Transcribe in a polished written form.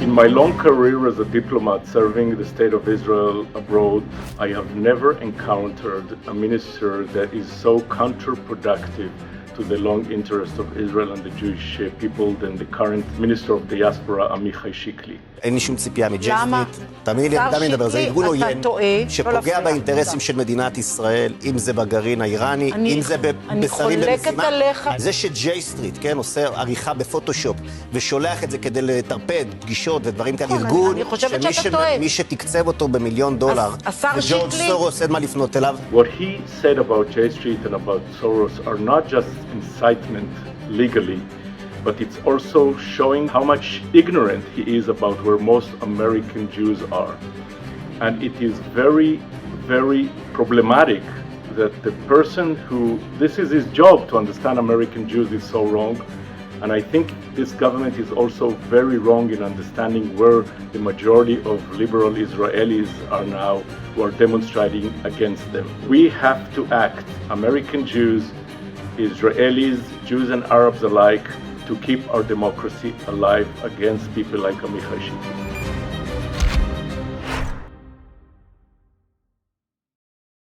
In my long career as a diplomat serving the state of Israel abroad, I have never encountered a minister that is so counterproductive to the long interest of Israel and the Jewish people than the current Minister of Diaspora, Chikli. אין לי שום ציפייה מג'ייסטריט. תאמין לי, אתה מדבר, זה ארגון עוין שפוגע באינטרסים של מדינת ישראל, אם זה בגרעין האיראני, אם זה בשרים במשימה. זה שג'ייסטריט, כן, עושה עריכה בפוטושופ ושולח את זה כדי לטרפד פגישות ודברים כאלה, ארגון שמי שתקצב אותו $1,000,000, וג'ורג' סורוס אין מה לפנות אליו. What he said about J Street and about Soros are not just incitement legally, but it's also showing how much ignorant he is about where most American Jews are. And it is very, very problematic that the person who, this is his job to understand American Jews, is so wrong. And I think this government is also very wrong in understanding where the majority of liberal Israelis are now, who are demonstrating against them. We have to act, American Jews, Israelis, Jews and Arabs alike, to keep our democracy alive against people like Chikli.